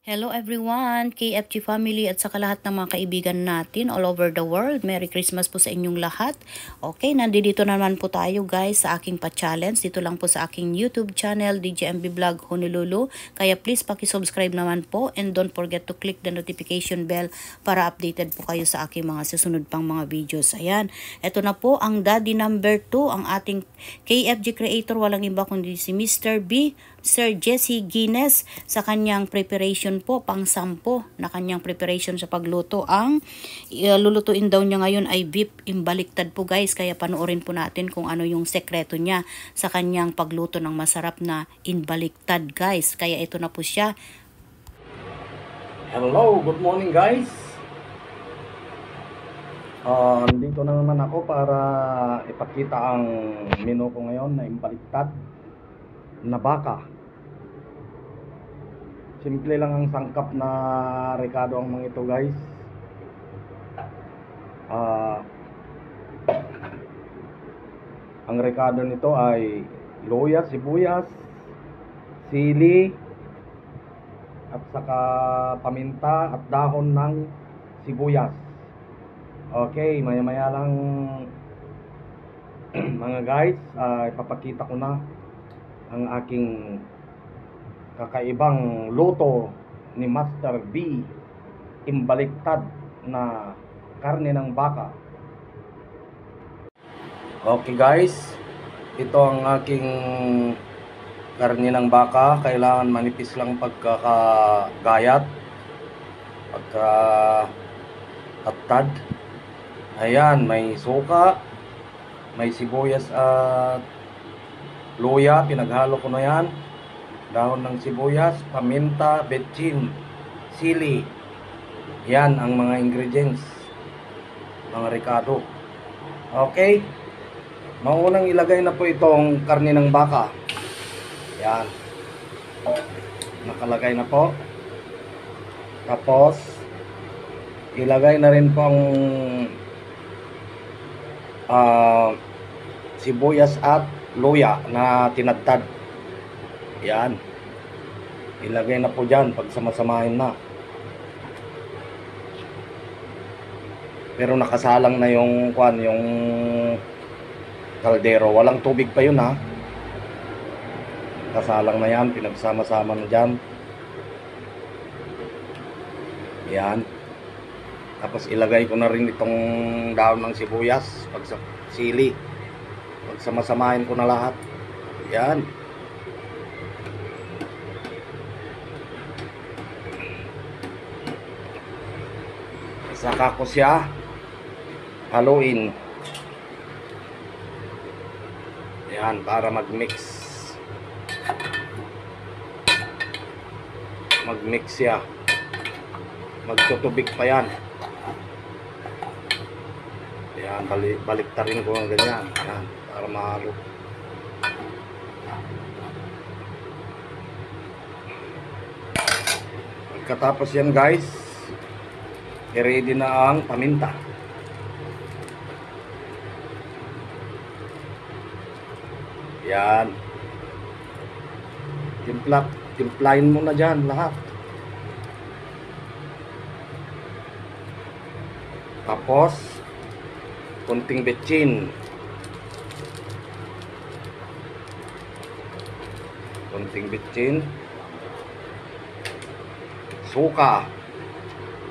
Hello everyone, KFG family at saka lahat ng mga kaibigan natin all over the world. Merry Christmas po sa inyong lahat. Okay, nandito naman po tayo guys sa aking pa-challenge. Dito lang po sa aking YouTube channel, DJMB Vlog Honolulu. Kaya please paki-subscribe naman po and don't forget to click the notification bell para updated po kayo sa aking mga susunod pang mga videos. Ayan, ito na po ang daddy number 2, ang ating KFG creator. Walang iba kundi si Mr. B, Sir Jesse Guinness sa kanyang preparation po, pang-sampo na kanyang preparation sa pagluto. Ang lulutuin daw niya ngayon ay beef imbaliktad po guys, kaya panoorin po natin kung ano yung sekreto niya sa kanyang pagluto ng masarap na imbaliktad guys. Kaya ito na po siya. Hello, good morning guys. Dito na naman ako para ipakita ang menu ko ngayon na imbaliktad na baka. Simple lang ang sangkap na rekado ang mga ito guys. Ang rekado nito ay luya, sibuyas, sili, at saka paminta at dahon ng sibuyas. Okay, maya-maya lang mga guys, ipapakita ko na ang aking kakaibang luto ni Master B, imbaliktad na karne ng baka. Okay guys, ito ang aking karne ng baka. Kailangan manipis lang pagkakagayat, pagkatad. Ayan, may suka, may sibuyas at luya, pinaghalo ko na yan. Dahon ng sibuyas, paminta, betchin, sili. Yan ang mga ingredients, mga rekado. Okay, maunang ilagay na po itong karne ng baka. Yan, nakalagay na po. Tapos ilagay na rin po ang sibuyas at luya na tinadtad. Yan, ilagay na po dyan pag samasamahin na. Pero nakasalang na yung yung kaldero. Walang tubig pa yun ha. Kasalang na yan, pinagsama-sama na dyan. Yan. Tapos ilagay ko na rin itong dahon ng sibuyas, sili. Pagsamasamahin ko na lahat. Yan. Saka ko siya haluin. Yan, para mag-mix. Mag-mix siya. Magtutubig pa yan. Yan, baliktarin ko ng ganyan. Yan, para mahalo. Pagkatapos yan guys, i-ready na ang paminta. Yan. Timplahin mo na dyan lahat. Tapos konting betchin. Konting betchin. Suka.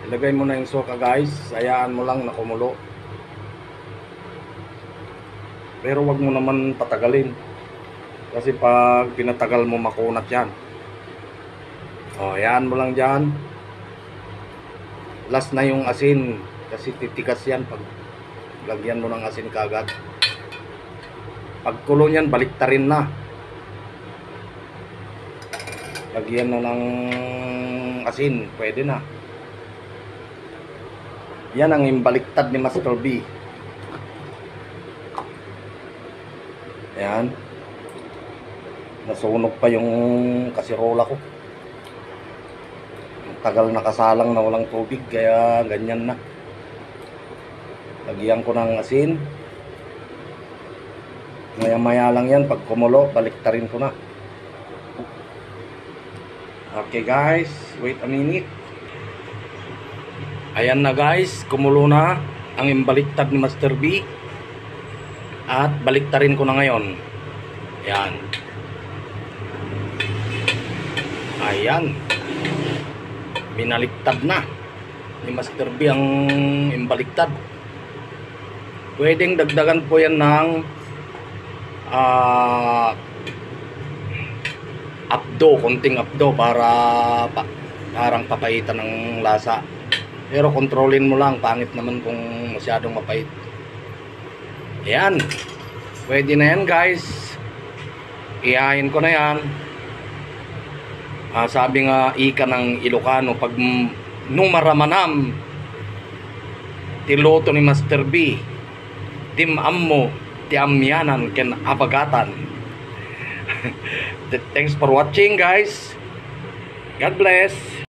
Ilagay mo na yung suka guys. Hayaan mo lang na kumulo. Pero wag mo naman patagalin. Kasi pag pinatagal mo makunat yan. O, hayaan mo lang dyan. Last na yung asin. Kasi titigas yan pag lagyan mo ng asin kagad. Pag kulo yan, baliktarin na. Lagyan na ng asin. Pwede na. Yan ang imbaliktad ni Master B. Ayan. Nasunog pa yung kasirola ko. Tagal nakasalang na walang tubig, kaya ganyan na. Lagyan ko ng asin. Maya maya lang yan. Pag kumulo, baliktarin ko na. Okay guys, wait a minute. Ayan na guys, kumulo na ang imbaliktad ni Master B. At baliktarin ko na ngayon. Ayan. Ayan. Binaliktad na ni Master B ang imbaliktad. Pwedeng dagdagan po yan ng abdo, konting abdo para parang papaitan ng lasa. Pero kontrolin mo lang, pangit naman kung masyadong mapait. Ayan. Pwede na yan guys. Ihahin ko na yan. Sabi nga ika ng Ilocano, pag numaramanam tiloto ni Master B, timam mo, tiamyanan, ken apagatan. Thanks for watching guys. God bless.